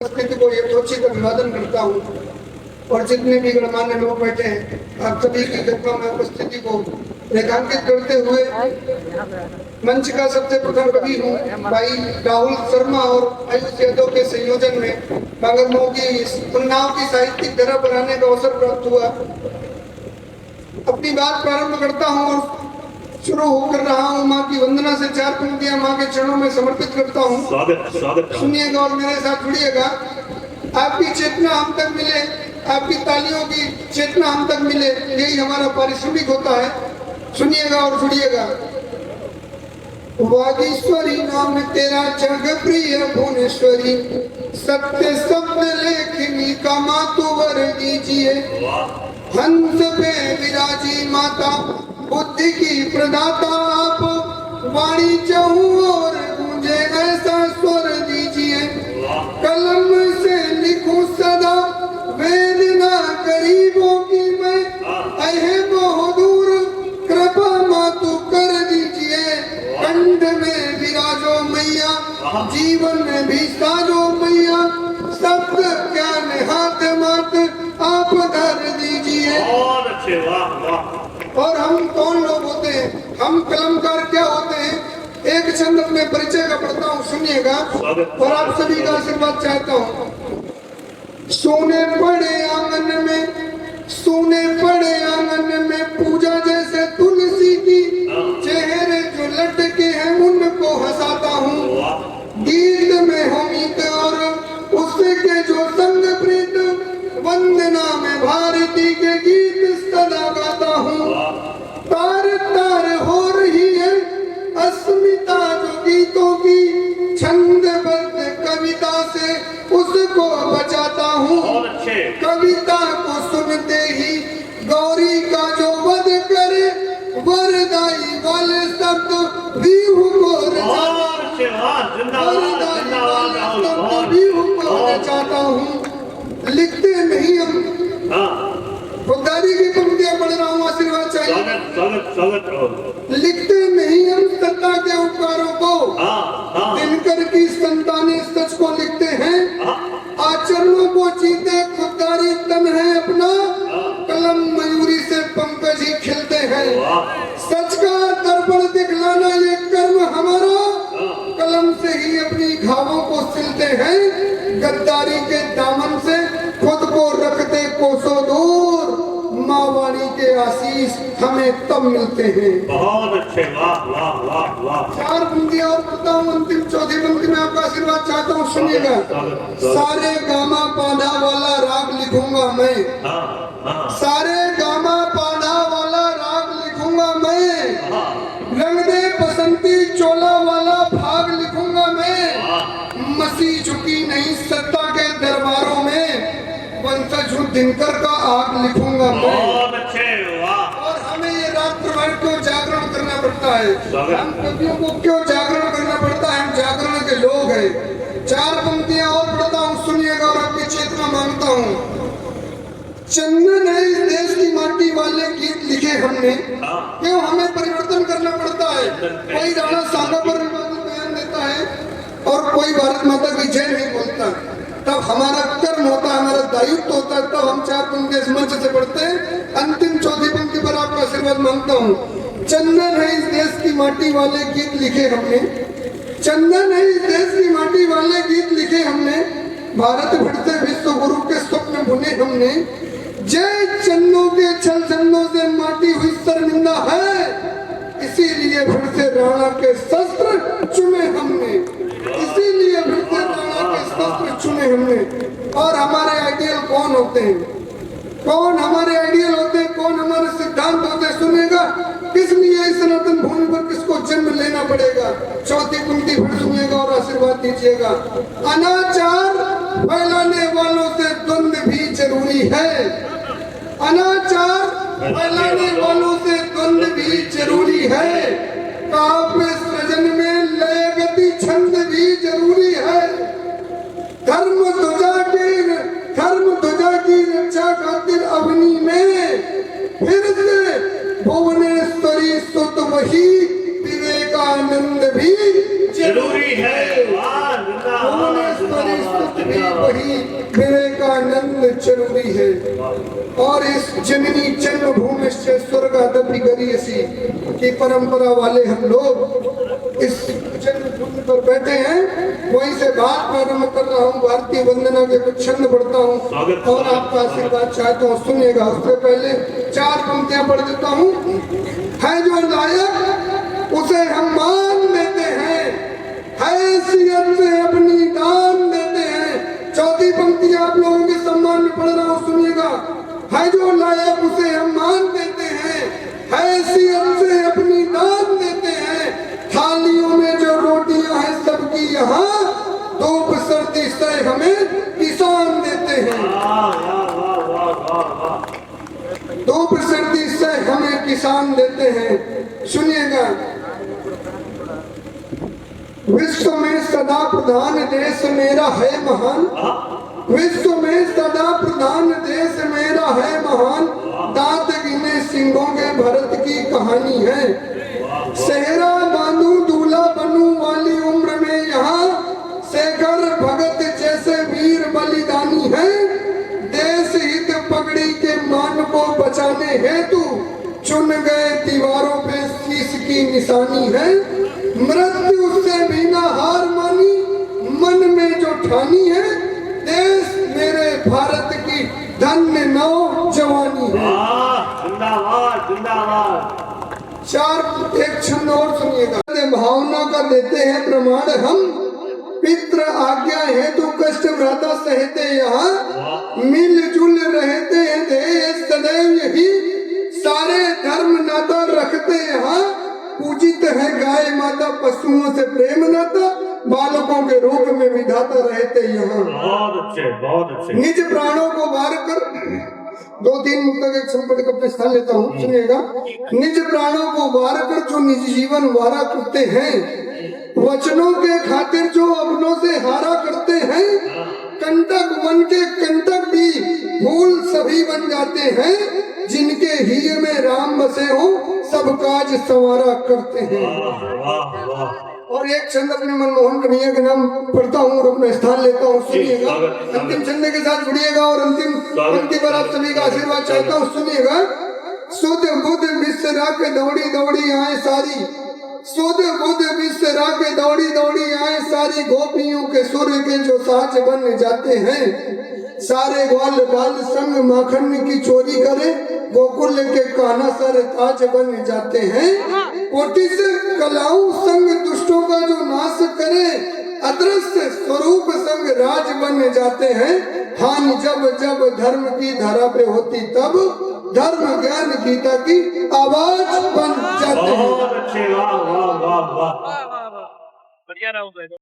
स्थिति को यथोचित अभिवादन करता हूँ और जितने भी गणमान्य लोग बैठे हैं आप सभी की कृपा में उपस्थिति को रेखांकित करते हुए मंच का सबसे प्रथम कवि हूँ भाई राहुल शर्मा और आयुष यादव के संयोजन में मगरमों की उन्नाव की साहित्यिक धरा बनाने का अवसर प्राप्त हुआ। अपनी बात प्रारंभ करता हूँ और शुरू होकर रहा हूँ। माँ की वंदना से चार पंक्तियां माँ के चरणों में समर्पित करता हूँ। स्वागत सुनिएगा और मेरे साथ जुड़िएगा। आपकी चेतना हम तक मिले, आपकी तालियों की चेतना हम तक मिले, यही हमारा पारिश्रमिक होता है। सुनिएगा और जुड़िएगा। वागीश्वरी नाम तेरा जग प्रिय भुवनेश्वरी, सत्य शब्द लेखनी का मातु वर दीजिए। हंस पे विराजी माता बुद्धि की प्रदाता आप, वाणी चहु और मुझे ऐसा स्वर दीजिए। कलम से लिखूं सदा वेदना गरीबों की मैं, अहे बहुत दूर कृपा मातु कर दीजिए। कंठ में विराजो मैया, जीवन में भी साजो मैया, शब्द ज्ञान हाथ मात आप धर दीजिए। बहुत अच्छे, वाह वाह। और हम कौन लोग होते हैं, हम कलमकार क्या होते हैं, एक छंद अपने परिचय का पढ़ता हूँ, सुनिएगा और आप सभी का आशीर्वाद चाहता हूँ। सोने पड़े आंगन में, सोने पड़े आंगन में पूजा जैसे तुलसी की, चेहरे जो लटके हैं उनको हंसाता हूँ। गीत में होमित और उसके जो संग प्रीत, वंदना में भारती के गीत सदा गाता हूँ। तार तार हो रही है अस्मिता जो गीतों की, छंदबद्ध कविता से उसको बचाता हूँ। कविता को सुनते ही गौरी का जो वध करे, वरदाई वाले शब्द विहू को रचाता हूँ। लिखते नहीं हम, खुदारी की पंक्तियां पढ़ रहा हूँ, आशीर्वाद चाहिए। लिखते नहीं हम सत्ता के उपकारों को, दिनकर की संतानें सच को लिखते हैं। आचरणों को जीते खुदारी तन है अपना, कलम मयूरी से पंकज ही खिलते हैं। सच का दर्पण दिखलाना ये कर्म हमारा, कलम से ही अपनी घावों को सिलते हैं। गद्दारी के दामन से खुद को रखते कोसों दूर, माँ वाणी के आशीष हमें तब मिलते हैं। बहुत अच्छे, वाह वाह वाह वाह। चार पंक्तियां और पढ़ता हूँ, अंतिम चौथी पंक्ति में आपका आशीर्वाद चाहता हूँ, सुनिएगा। सारे गामा पाधा वाला राग लिखूंगा मैं, सारे गामा पाधा वाला राग लिखूंगा मैं। रंग दे बसंती चोला वाला भाग लिखूंगा मैं। मसी झुकी नहीं सत्ता के दरबारों में, वंशज दिनकर का आग लिखूंगा मैं। बहुत अच्छे, वाह। और हमें ये रात्र भर क्यों जागरण करना पड़ता है, हम कवियों को क्यों जागरण करना पड़ता है, हम जागरण के लोग हैं। चार पंक्तियां और पढ़ता हूँ, सुनिएगा और आपकी चेतना मांगता हूँ। चंदन है इस देश की माटी वाले गीत लिखे हमने, क्यों हमें परिवर्तन करना पड़ता है। कोई राणा सांगा पर बयान देता है और कोई भारत माता की जय नहीं बोलता, तब हमारा कर्म होता है, हमारा दायित्व होता है, तब हम चार पंक्ति इस मंच से पढ़ते हैं। अंतिम चौथी पंक्ति पर आपका आशीर्वाद मांगता हूँ। चंदन है इस देश की माटी वाले गीत लिखे हमने, चंदन है इस देश की माटी वाले गीत लिखे हमने। भारत भर से विश्व गुरु के स्वप्न बुने हमने। जय चन्नों के छल छंदों से माटी हुई शर्मिंदा है, इसीलिए फिर से राणा के शस्त्र चुने हमने, इसीलिए फिर से राणा के शस्त्र चुने हमने। और हमारे आइडियल कौन होते हैं, कौन हमारे आइडियल होते हैं, कौन हमारे सिद्धांत होते हैं, सुनेगा। किस लिए इस सनातन भूमि पर किसको जन्म लेना पड़ेगा। चौथी पंक्ति फिर सुनिएगा और आशीर्वाद दीजिएगा। अनाचार फैलाने वालों से द्वंद्व भी जरूरी है, अनाचार फैलाने वालों से द्वंद्व भी जरूरी है। काव्य सृजन में लय गति छंद भी जरूरी है। धर्म ध्वजा की रक्षा खातिर अग्नि में फिर से भुवनेश्वरी सुत वही विवेकानंद भी जरूरी है। भुवनेश्वरी सुत भी वही भी विवेकानंद जरूरी है। और इस जननी जन्मभूमि से स्वर्गादपि गरीयसी की परंपरा वाले हम लोग इस जन्मभूमि पर बैठे हैं, वहीं से बात प्रारंभ कर रहा हूँ। भारतीय वंदना के कुछ छंद पढ़ता हूँ और आपका आशीर्वाद चाहता हूँ, सुनिएगा। उससे पहले 4 पंक्तियां पढ़ देता हूँ। है जो लायक उसे हम मान देते हैं, हैसियत से अपनी दान देते हैं। चौथी पंक्ति आप लोगों के सम्मान में पढ़ रहा हूँ, सुनिएगा। है जो लायक उसे हम मान देते हैं, हैसियत से अपनी दान देते हैं। थालियों में जो रोटियां हैं सबकी यहाँ, धूप सर्दी से हमें किसान देते हैं। धूप सर्दी से हमें किसान देते हैं। सुनिएगा। विश्व में सदा प्रधान देश मेरा है महान, विश्व में सदा प्रधान देश मेरा है महान। दांत गिने सिंहों के भरत की कहानी है। सेहरा बांधू दूल्हा बनूं वाली उम्र में यहाँ, शेखर भगत जैसे वीर बलिदानी है। देश हित पगड़ी के मान को बचाने हेतु चुन गए दीवारों पे शीश की निशानी है। मृत्यु से भी ना हार मानी मन में जो ठानी है। देश मेरे भारत की धन्य नौजवानी है। जिंदाबाद जिंदाबाद। 4 एक छंद और सुनिएगा। भावना का देते हैं प्रमाण हम, पितृ आज्ञा हेतु कष्ट भ्राता सहते यहाँ। मिलजुल रहते हैं देश सदैव यही, सारे धर्म नाता रखते यहाँ। पूजित है गाय माता पशुओं से प्रेम नाता, बालकों के रूप में विधाता रहते यहाँ। बहुत अच्छे बहुत अच्छे। निज प्राणों को वार कर 2-3 मुक्तक एक संपत्ति का स्थान लेता हूँ, सुनिएगा। निज प्राणों को वार कर जो निज जीवन वारा करते हैं, वचनों के खातिर जो अपनों से हारा करते हैं। कंटक मन के कंटक भी फूल सभी बन जाते हैं, जिनके हिय में राम बसे हो सब काज संवारा करते हैं। और एक छंद अपने मनमोहन कन्हैया के नाम पढ़ता हूँ और अपना स्थान लेता हूँ, सुनिएगा। अंतिम छंद के साथ जुड़िएगा और अंतिम पंक्ति पर आप सभी का आशीर्वाद चाहता हूँ, सुनिएगा। सुध बुध विसरा के दौड़ी दौड़ी आए सारी, सुध बुध विसरा के दौड़ी दौड़ी आए सारी। गोपियों के सुर के जो साज बन जाते हैं, सारे ग्वाल बाल संग माखन की चोरी करे। गोकुल के कान्हा सर ताज बन जाते हैं। कोटि से कलाऊ संग दुष्टों का जो नाश करे, अदृश्य स्वरूप संग राज बन जाते हैं। हानि जब जब धर्म की धरा पे होती तब, धर्म ज्ञान गीता की आवाज बन जाते हैं। बहुत अच्छे। वाह वाह वाह वाह। बढ़िया रहा।